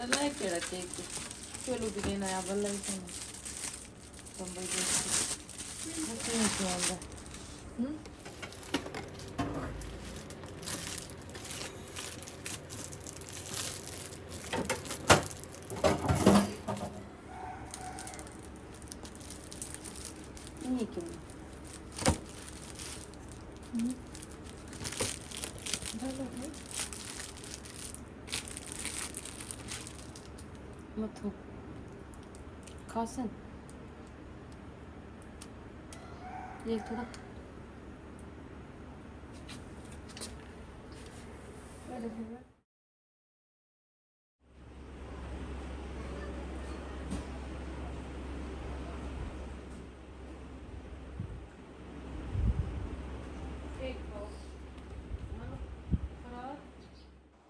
केड़ा केक चलो भी नया बल्ला ही था बम्बई ये क्यों मत हो खासन ये थोड़ा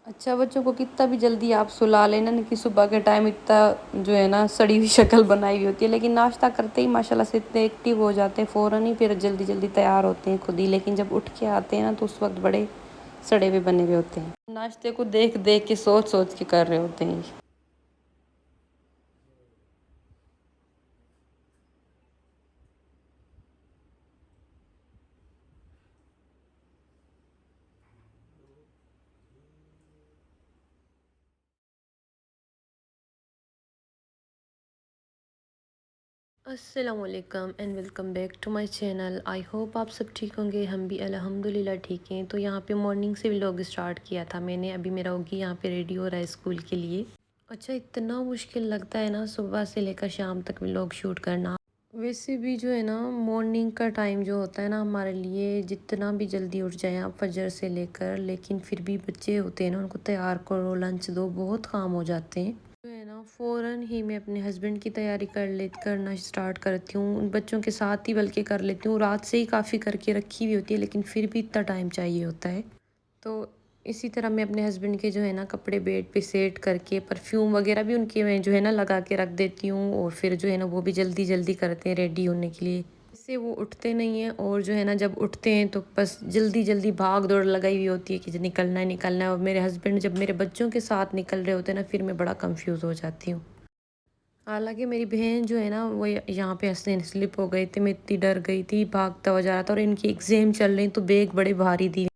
अच्छा बच्चों को कितना भी जल्दी आप सुला लेना ना कि सुबह के टाइम इतना जो है ना सड़ी हुई शक्ल बनाई हुई होती है, लेकिन नाश्ता करते ही माशाल्लाह से इतने एक्टिव हो जाते हैं फ़ौरन ही, फिर जल्दी जल्दी तैयार होते हैं खुद ही। लेकिन जब उठ के आते हैं ना तो उस वक्त बड़े सड़े हुए बने हुए होते हैं। नाश्ते को देख देख के सोच सोच के कर रहे होते हैं। अस्सलामुअलैकुम and welcome back to my channel. I hope आप सब ठीक होंगे, हम भी अल्हम्दुलिल्लाह ठीक हैं। तो यहाँ पे मॉर्निंग से व्लॉग स्टार्ट किया था मैंने। अभी मेरा होगी यहाँ पे रेडी हो रहा है स्कूल के लिए। अच्छा इतना मुश्किल लगता है ना सुबह से लेकर शाम तक व्लॉग शूट करना। वैसे भी जो है ना मॉर्निंग का टाइम जो होता है ना हमारे लिए, जितना भी जल्दी उठ जाएं आप फजर से लेकर, लेकिन फिर भी बच्चे होते हैं ना उनको तैयार करो, लंच दो, बहुत काम हो जाते हैं। जो है ना फ़ौरन ही मैं अपने हस्बैंड की तैयारी करना स्टार्ट करती हूँ, उन बच्चों के साथ ही बल्कि कर लेती हूँ। रात से ही काफ़ी करके रखी हुई होती है, लेकिन फिर भी इतना टाइम चाहिए होता है। तो इसी तरह मैं अपने हस्बैंड के जो है ना कपड़े बेड पे सेट करके, परफ्यूम वगैरह भी उनके मैं जो है ना लगा के रख देती हूँ, और फिर जो है ना वो भी जल्दी जल्दी करते हैं रेडी होने के लिए। इससे वो उठते नहीं हैं, और जो है ना जब उठते हैं तो बस जल्दी जल्दी भाग दौड़ लगाई हुई होती है कि निकलना है निकलना है। और मेरे हस्बैंड जब मेरे बच्चों के साथ निकल रहे होते हैं ना फिर मैं बड़ा कंफ्यूज हो जाती हूँ। हालांकि मेरी बहन जो है ना वो यहाँ पे हंसने स्लिप हो गई थी, मैं इतनी डर गई थी, भागता हुआ जा रहा था। और इनकी एग्ज़ाम चल रही तो बैग बड़े भारी दी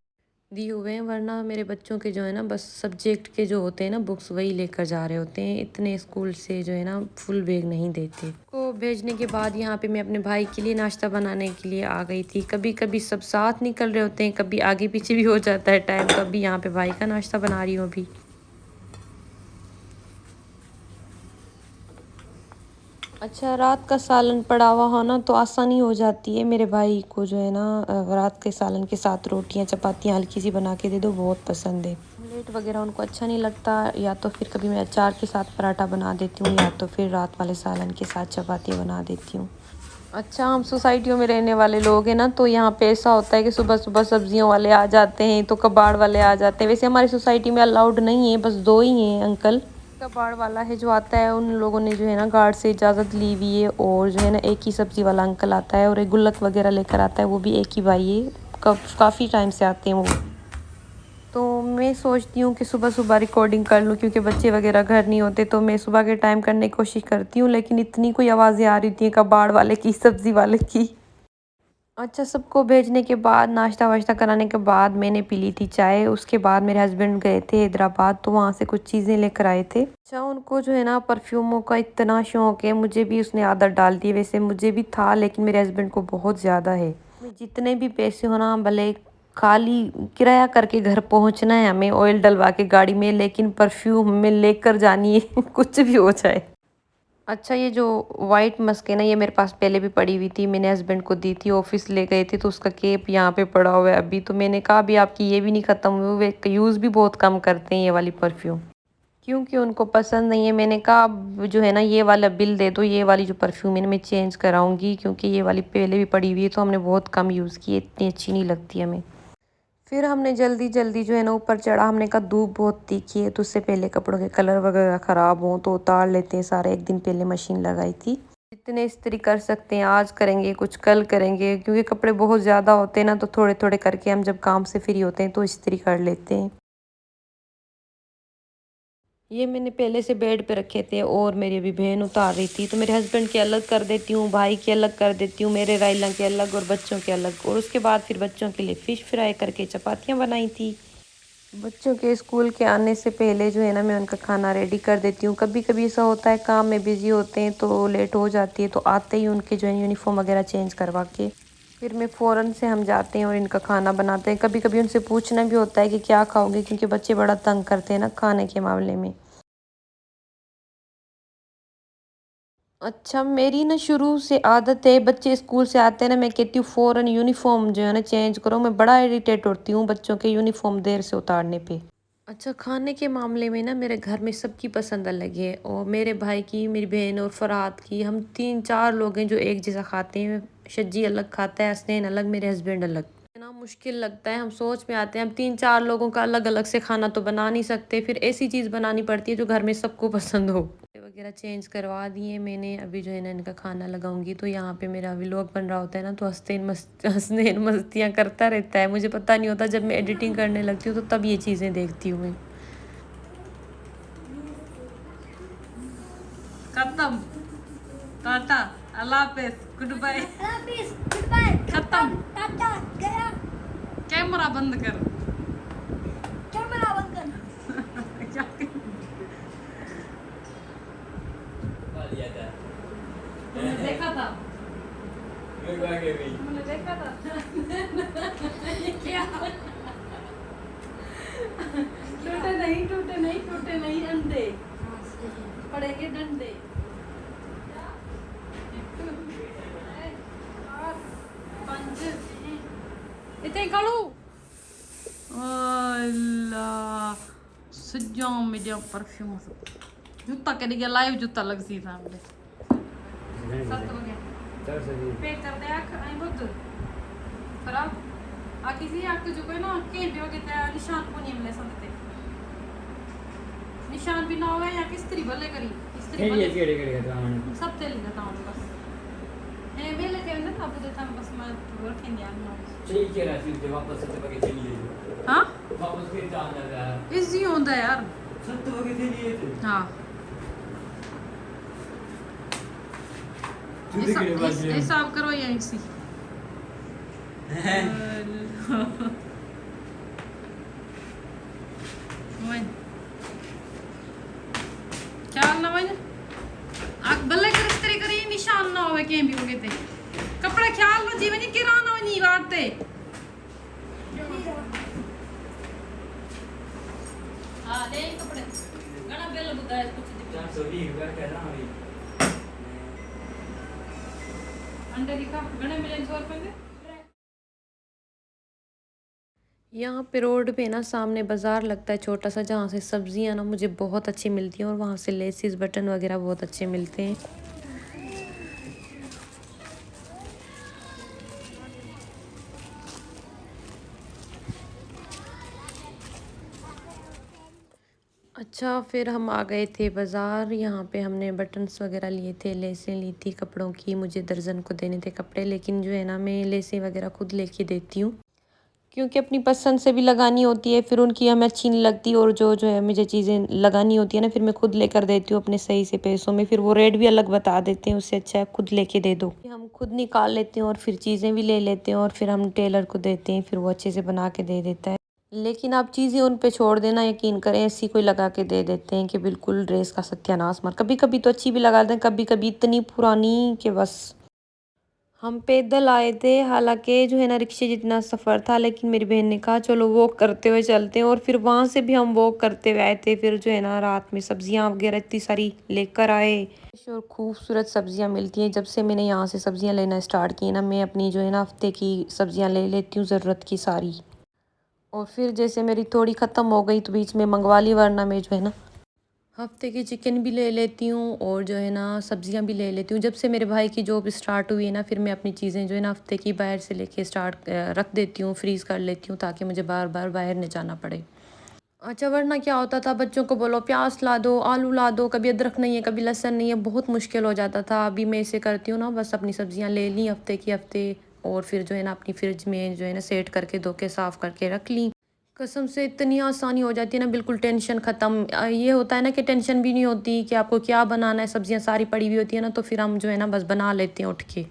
हुए हैं, वरना मेरे बच्चों के जो है ना बस सब्जेक्ट के जो होते हैं ना बुक्स वही लेकर जा रहे होते हैं। इतने स्कूल से जो है ना फुल बैग नहीं देते। को भेजने के बाद यहाँ पे मैं अपने भाई के लिए नाश्ता बनाने के लिए आ गई थी। कभी कभी सब साथ निकल रहे होते हैं, कभी आगे पीछे भी हो जाता है टाइम। तो अभी यहाँ पे भाई का नाश्ता बना रही हूँ अभी। अच्छा रात का सालन पड़ा हुआ हो ना तो आसानी हो जाती है। मेरे भाई को जो है ना रात के सालन के साथ रोटियां चपातियाँ हल्की सी बना के दे दो, बहुत पसंद है। ऑमलेट वगैरह उनको अच्छा नहीं लगता, या तो फिर कभी मैं अचार के साथ पराठा बना देती हूँ, या तो फिर रात वाले सालन के साथ चपातियाँ बना देती हूँ। अच्छा हम सोसाइटियों में रहने वाले लोग हैं ना, तो यहाँ पे ऐसा होता है कि सुबह सुबह सब्जियों वाले आ जाते हैं तो कबाड़ वाले आ जाते हैं। वैसे हमारी सोसाइटी में अलाउड नहीं है, बस दो ही हैं अंकल। कबाड़ वाला है जो आता है, उन लोगों ने जो है ना गार्ड से इजाज़त ली हुई है, और जो है ना एक ही सब्ज़ी वाला अंकल आता है और एक गुल्लक वगैरह लेकर आता है, वो भी एक ही भाई है। काफ़ी टाइम से आते हैं वो। तो मैं सोचती हूँ कि सुबह सुबह रिकॉर्डिंग कर लूँ, क्योंकि बच्चे वगैरह घर नहीं होते, तो मैं सुबह के टाइम करने की कोशिश करती हूँ। लेकिन इतनी कोई आवाज़ें आ रही थी कबाड़ वाले की, सब्ज़ी वाले की। अच्छा सबको भेजने के बाद, नाश्ता वाश्ता कराने के बाद मैंने पी ली थी चाय। उसके बाद मेरे हस्बैंड गए थे हैदराबाद, तो वहाँ से कुछ चीज़ें लेकर आए थे। अच्छा उनको जो है ना परफ्यूमों का इतना शौक है, मुझे भी उसने आदत डाल दी। वैसे मुझे भी था, लेकिन मेरे हस्बैंड को बहुत ज़्यादा है। मैं जितने भी पैसे हो ना, भले खाली किराया करके घर पहुँचना है हमें ऑयल डलवा के गाड़ी में, लेकिन परफ्यूम हमें लेकर जानी है कुछ भी हो जाए। अच्छा ये जो वाइट मस्क है ना, ये मेरे पास पहले भी पड़ी हुई थी, मैंने हस्बैंड को दी थी, ऑफिस ले गए थे तो उसका केप यहाँ पे पड़ा हुआ है अभी। तो मैंने कहा अभी आपकी ये भी नहीं ख़त्म हुई, वे यूज़ भी बहुत कम करते हैं ये वाली परफ्यूम, क्योंकि उनको पसंद नहीं है। मैंने कहा अब जो है ना ये वाला बिल दे दो, ये वाली जो परफ्यूम है ना मैं चेंज कराऊंगी, क्योंकि ये वाली पहले भी पड़ी हुई है तो हमने बहुत कम यूज़ की है, इतनी अच्छी नहीं लगती हमें। फिर हमने जल्दी जल्दी जो है ना ऊपर चढ़ा। हमने कहा धूप बहुत तीखी है तो उससे पहले कपड़ों के कलर वगैरह ख़राब हों तो उतार लेते हैं सारे। एक दिन पहले मशीन लगाई थी। जितने इस्त्री कर सकते हैं आज करेंगे, कुछ कल करेंगे, क्योंकि कपड़े बहुत ज़्यादा होते हैं ना, तो थोड़े थोड़े करके हम जब काम से फ्री होते हैं तो इस्त्री कर लेते हैं। ये मैंने पहले से बेड पे रखे थे और मेरी अभी बहन उतार रही थी, तो मेरे हस्बैंड के अलग कर देती हूँ, भाई के अलग कर देती हूँ, मेरे रायला के अलग और बच्चों के अलग। और उसके बाद फिर बच्चों के लिए फ़िश फ्राई करके चपातियाँ बनाई थी। बच्चों के स्कूल के आने से पहले जो है ना, मैं उनका खाना रेडी कर देती हूँ। कभी कभी ऐसा होता है काम में बिज़ी होते हैं तो लेट हो जाती है, तो आते ही उनके जो है यूनिफॉर्म वगैरह चेंज करवा के फिर मैं फ़ौरन से हम जाते हैं और इनका खाना बनाते हैं। कभी कभी उनसे पूछना भी होता है कि क्या खाओगे, क्योंकि बच्चे बड़ा तंग करते हैं ना खाने के मामले में। अच्छा, मेरी ना शुरू से आदत है, बच्चे स्कूल से आते हैं ना, मैं कहती हूँ फ़ौरन यूनिफॉर्म जो है ना चेंज करो। मैं बड़ा इरिटेट होती हूँ बच्चों के यूनिफॉर्म देर से उतारने पे। अच्छा, खाने के मामले में ना मेरे घर में सबकी पसंद अलग है, और मेरे भाई की, मेरी बहन और फरहाद की, हम 3-4 लोग हैं जो एक जैसा खाते हैं। शज्जी अलग खाता है, हसनैन अलग, मेरे हस्बैंड अलग। इतना मुश्किल लगता है, हम सोच में आते हैं हम 3-4 लोगों का अलग अलग से खाना तो बना नहीं सकते, फिर ऐसी चीज़ बनानी पड़ती है जो घर में सबको पसंद हो। वगैरह चेंज करवा दिए मैंने, अभी जो है ना इनका खाना लगाऊंगी। तो यहाँ पे मेरा व्लॉग बन रहा होता है ना, तो हंसने मस्तियाँ करता रहता है, मुझे पता नहीं होता। जब मैं एडिटिंग करने लगती हूँ तो तब ये चीज़ें देखती हूँ मैं। खत्म, टाटा, अल्लाह हाफिज, गुड बाय, खत्म, टाटा गया, कैमरा बंद कर, कैमरा बंद कर। क्या तुमने देखा था, तुमने देखा था। क्या टूटे नहीं टूटे नहीं अंडे पड़ेंगे डंडे। इतने कालू अल्लाह सज्जा मेरा परफ्यूम जूता कर गया, लाइव जूता लग सी था हमने। सत हो गया, पे कर दे आंख आई बुद्ध खराब आखी सी आंख जो कोई ना के भी हो गया निशान को नहीं मिले संते निशान भी ना होवे या किस्त्री भले करी किस्त्री भले केड़े सब चली जाता हूं बस ए वेले के ना अब तो हम बस मैं वर्क इन यार ना ठीक है रात फिर वापस से बगे चलिए। हां वापस फिर जाना है इजी होता है यार, सत्त बगे चलिए थे। हां हिसाब करो या इसी ख्याल ना वने आग भले कर इस्त्री करी निशान ना होवे के भी होगे थे कपड़े ख्याल ना जीवन की किराना नहीं वारते। हां ले कपड़े गणा बेल बुदाय कुछ 420 रुपया कह रहा हूं अंडे दिखा गणे मिले 100 रुपए में। यहाँ पे रोड पे ना सामने बाज़ार लगता है छोटा सा, जहाँ से सब्जियाँ ना मुझे बहुत अच्छी मिलती हैं, और वहाँ से लेसिस बटन वगैरह बहुत अच्छे मिलते हैं। अच्छा, फिर हम आ गए थे बाज़ार। यहाँ पे हमने बटन्स वगैरह लिए थे, लेसें ली थी कपड़ों की, मुझे दर्जन को देने थे कपड़े, लेकिन जो है ना मैं लेसें वगैरह खुद लेके देती हूँ, क्योंकि अपनी पसंद से भी लगानी होती है, फिर उनकी हमें अच्छी नहीं लगती, और जो है मुझे चीज़ें लगानी होती है ना, फिर मैं खुद लेकर देती हूँ अपने सही से पैसों में। फिर वो रेट भी अलग बता देते हैं, उससे अच्छा है खुद लेके दे दो। हम खुद निकाल लेते हैं और फिर चीज़ें भी ले लेते हैं, और फिर हम टेलर को देते हैं, फिर वो अच्छे से बना के दे देता है। लेकिन आप चीज़ें उन पे छोड़ देना, यकीन करें ऐसी कोई लगा के दे देते हैं कि बिल्कुल ड्रेस का सत्यानाश मार। कभी कभी तो अच्छी भी लगा दें, कभी कभी इतनी पुरानी कि बस। हम पैदल आए थे, हालांकि जो है ना रिक्शे जितना सफ़र था, लेकिन मेरी बहन ने कहा चलो वॉक करते हुए चलते हैं, और फिर वहाँ से भी हम वॉक करते हुए आए थे। फिर जो है ना रात में सब्जियाँ वगैरह इतनी सारी लेकर आए, और खूबसूरत सब्जियाँ मिलती हैं। जब से मैंने यहाँ से सब्जियाँ लेना स्टार्ट की ना, मैं अपनी जो है ना हफ्ते की सब्जियाँ ले लेती हूँ, ज़रूरत की सारी। और फिर जैसे मेरी थोड़ी ख़त्म हो गई तो बीच में मंगवा ली, वरना मैं जो है ना हफ्ते की चिकन भी ले लेती हूँ, और जो है ना सब्जियां भी ले लेती हूँ। जब से मेरे भाई की जॉब स्टार्ट हुई है ना, फिर मैं अपनी चीज़ें जो है ना हफ्ते की बाहर से लेके स्टार्ट रख देती हूँ, फ्रीज़ कर लेती हूँ, ताकि मुझे बार बार बाहर नहीं जाना पड़े। अच्छा, वरना क्या होता था, बच्चों को बोलो प्याज ला दो, आलू ला दो, कभी अदरक नहीं है, कभी लहसुन नहीं है, बहुत मुश्किल हो जाता था। अभी मैं ऐसे करती हूँ ना, बस अपनी सब्जियाँ ले ली हफ्ते की हफ्ते, और फिर जो है ना अपनी फ्रिज में जो है ना सेट करके धो के साफ़ करके रख ली। कसम से इतनी आसानी हो जाती है ना, बिल्कुल टेंशन ख़त्म। ये होता है ना कि टेंशन भी नहीं होती कि आपको क्या बनाना है, सब्जियां सारी पड़ी हुई होती है ना, तो फिर हम जो है ना बस बना लेते हैं उठ के।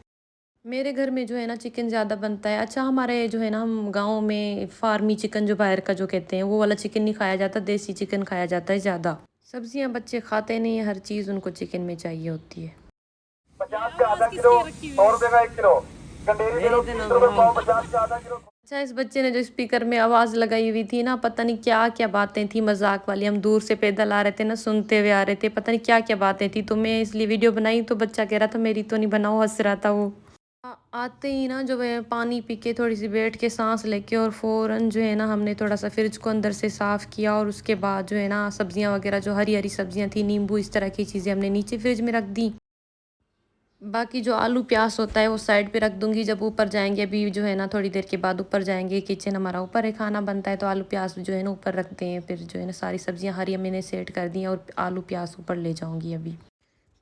मेरे घर में जो है ना चिकन ज़्यादा बनता है। अच्छा, हमारे जो है ना, हम गाँव में फार्मी चिकन जो बाहर का जो कहते हैं, वो वाला चिकन नहीं खाया जाता, देसी चिकन खाया जाता है ज़्यादा। सब्जियां बच्चे खाते नहीं है, हर चीज़ उनको चिकन में चाहिए होती है। 50 का आधा किलो, 100 रुपए का 1 किलो। गंडेरी ले लो, 30 रुपए पाव, 50 का आधा किलो। अच्छा, इस बच्चे ने जो स्पीकर में आवाज़ लगाई हुई थी ना, पता नहीं क्या-क्या बातें थी मज़ाक वाली। हम दूर से पैदल आ रहे थे ना, सुनते हुए आ रहे थे, पता नहीं क्या-क्या बातें थी। तो मैं इसलिए वीडियो बनाई, तो बच्चा कह रहा था मेरी तो नहीं बनाओ, हँस रहा था वो। आते ही ना जो है पानी पी के थोड़ी-सी बैठ के साँस लेके और फ़ौरन जो है ना हमने थोड़ा-सा फ्रिज को अंदर से साफ़ किया, और उसके बाद जो है ना सब्जियाँ वग़ैरह जो हरी-हरी सब्जियाँ थी, नींबू, इस तरह की चीज़ें हमने नीचे फ्रिज में रख दी। बाकी जो आलू प्याज़ होता है वो साइड पे रख दूँगी, जब ऊपर जाएँगे अभी जो है ना थोड़ी देर के बाद ऊपर जाएँगे, किचन हमारा ऊपर है, खाना बनता है तो आलू प्याज़ जो है ना ऊपर रखते हैं। फिर जो है ना सारी सब्जियाँ हरी मैंने सेट कर दी हैं, और आलू प्याज़ ऊपर ले जाऊँगी अभी।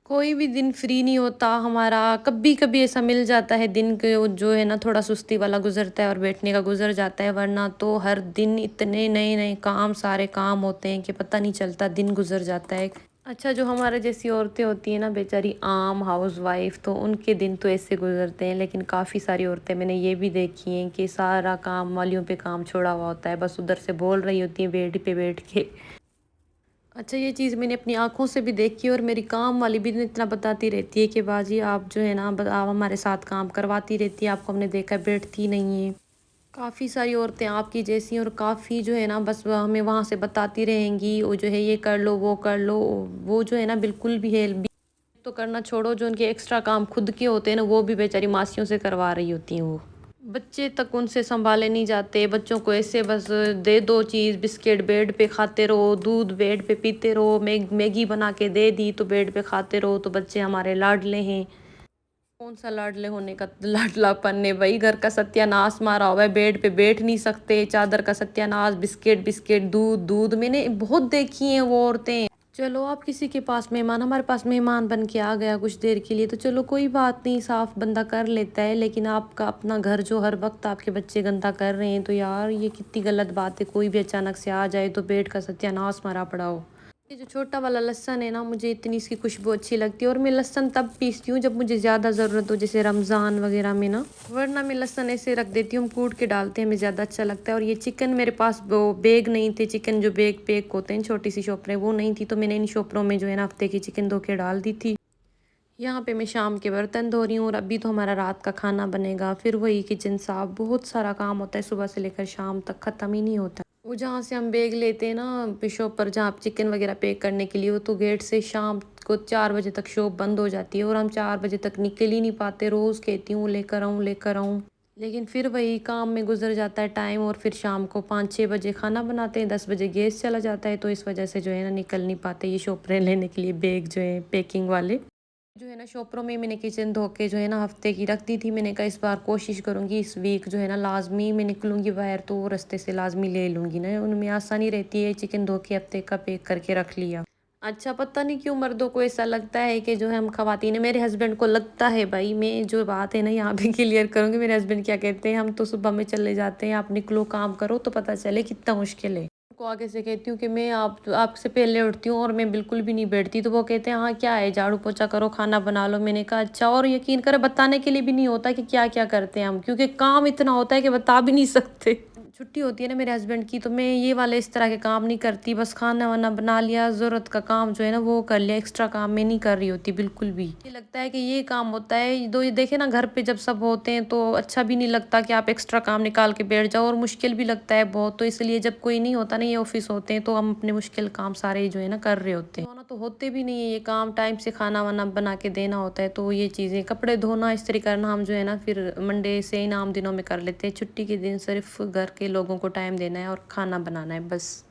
कोई भी दिन फ्री नहीं होता हमारा, कभी-कभी ऐसा मिल जाता है दिन के जो है ना थोड़ा सुस्ती वाला गुज़रता है और बैठने का गुज़र जाता है, वरना तो हर दिन इतने नए-नए काम, सारे काम होते हैं कि पता नहीं चलता, दिन गुज़र जाता है। अच्छा, जो हमारे जैसी औरतें होती हैं ना बेचारी आम हाउसवाइफ़, तो उनके दिन तो ऐसे गुज़रते हैं, लेकिन काफ़ी सारी औरतें मैंने ये भी देखी हैं कि सारा काम वालियों पे काम छोड़ा हुआ होता है, बस उधर से बोल रही होती हैं बेड पे बैठ के। अच्छा, ये चीज़ मैंने अपनी आँखों से भी देखी, और मेरी काम वाली भी इतना बताती रहती है कि बाजी आप जो है ना आप हमारे साथ काम करवाती रहती है, आपको हमने देखा है बैठती नहीं है। काफ़ी सारी औरतें आपकी जैसी हैं, और काफ़ी जो है ना बस हमें वहाँ से बताती रहेंगी, वो जो है ये कर लो, वो कर लो। वो जो है ना बिल्कुल भी हेल्प भी तो करना छोड़ो, जो उनके एक्स्ट्रा काम खुद के होते हैं ना, वो भी बेचारी मासियों से करवा रही होती हैं वो। बच्चे तक उनसे सँभाले नहीं जाते, बच्चों को ऐसे बस दे दो चीज़, बिस्किट बेड पे खाते रहो, दूध बेड पे पीते रहो, मैगी बना के दे दी तो बेड पे खाते रहो, तो बच्चे हमारे लाडले हैं। कौन-सा लाडले होने का लाडलापन है भई, घर का सत्यानाश मारा हुआ है, बेड पे बैठ नहीं सकते, चादर का सत्यानाश, बिस्किट, दूध, मैंने बहुत देखी हैं वो औरतें। चलो, आप किसी के पास मेहमान, हमारे पास मेहमान बन के आ गया कुछ देर के लिए, तो चलो कोई बात नहीं, साफ बंदा कर लेता है, लेकिन आपका अपना घर जो हर वक्त आपके बच्चे गंदा कर रहे हैं, तो यार ये कितनी गलत बात है। कोई भी अचानक से आ जाए तो बेड का सत्यानाश मरा पड़ा हो। ये जो छोटा वाला लहसुन है ना, मुझे इतनी इसकी खुशबू अच्छी लगती है, और मैं लहसुन तब पीसती हूँ जब मुझे ज़्यादा ज़रूरत हो, जैसे रमज़ान वगैरह में ना, वरना मैं लहसुन ऐसे रख देती हूँ, कूट के डालते हैं, हमें ज़्यादा अच्छा लगता है। और ये चिकन मेरे पास वो बैग नहीं थे, चिकन जो बैग पैक होते हैं छोटी सी शॉपरें, वो नहीं थी, तो मैंने इन शॉपरों में जो है ना हफ्ते की चिकन धो के डाल दी थी। यहाँ पे मैं शाम के बर्तन धो रही हूँ, और अभी तो हमारा रात का खाना बनेगा, फिर वही किचन साफ, बहुत सारा काम होता है, सुबह से लेकर शाम तक ख़त्म ही नहीं होता। वो जहाँ से हम बैग लेते हैं ना शॉप पर, जहाँ चिकन वगैरह पैक करने के लिए, वो तो गेट से शाम को 4 बजे तक शॉप बंद हो जाती है, और हम 4 बजे तक निकल ही नहीं पाते। रोज़ कहती हूँ लेकर आऊँ, लेकर आऊँ, लेकिन फिर वही काम में गुजर जाता है टाइम, और फिर शाम को 5-6 बजे खाना बनाते हैं, 10 बजे गैस चला जाता है, तो इस वजह से जो है ना निकल नहीं पाते ये शॉपरें लेने के लिए बैग जो है पैकिंग वाले। जो है ना शॉपरों में मैंने किचन धो के जो है ना हफ्ते की रख दी थी। मैंने कहा इस बार कोशिश करूंगी, इस वीक जो है ना लाजमी मैं निकलूंगी बाहर, तो वो रास्ते से लाजमी ले लूंगी ना, उनमें आसानी रहती है। चिकन धो के हफ्ते का पैक करके रख लिया। अच्छा, पता नहीं क्यों मर्दों को ऐसा लगता है कि जो है हम खवातीन है, मेरे हस्बैंड को लगता है भाई, मैं जो बात है ना यहाँ पे क्लियर करूंगी। मेरे हस्बैंड क्या कहते हैं, हम तो सुबह में चले जाते हैं, आप निकलो काम करो तो पता चले कितना मुश्किल है। को आगे से कहती हूँ कि मैं आपसे पहले उठती हूँ, और मैं बिल्कुल भी नहीं बैठती, तो वो कहते हैं हाँ क्या है, झाड़ू पोछा करो, खाना बना लो। मैंने कहा अच्छा, और यकीन करें बताने के लिए भी नहीं होता कि क्या क्या करते हैं हम, क्योंकि काम इतना होता है कि बता भी नहीं सकते। छुट्टी होती है ना मेरे हस्बैंड की, तो मैं ये वाले इस तरह के काम नहीं करती, बस खाना वाना बना लिया, ज़रूरत का काम जो है ना वो कर लिया, एक्स्ट्रा काम मैं नहीं कर रही होती बिल्कुल भी। ये लगता है कि ये काम होता है, दो ये देखे ना घर पे जब सब होते हैं तो अच्छा भी नहीं लगता कि आप एक्स्ट्रा काम निकाल के बैठ जाओ, और मुश्किल भी लगता है बहुत, तो इसलिए जब कोई नहीं होता ना, ये ऑफिस होते हैं, तो हम अपने मुश्किल काम सारे जो है ना कर रहे होते हैं। तो होते भी नहीं है ये काम, टाइम से खाना वाना बना के देना होता है, तो ये चीज़ें, कपड़े धोना, इस्त्री करना, हम जो है ना फिर मंडे से इनाम दिनों में कर लेते हैं। छुट्टी के दिन सिर्फ घर के लोगों को टाइम देना है और खाना बनाना है बस।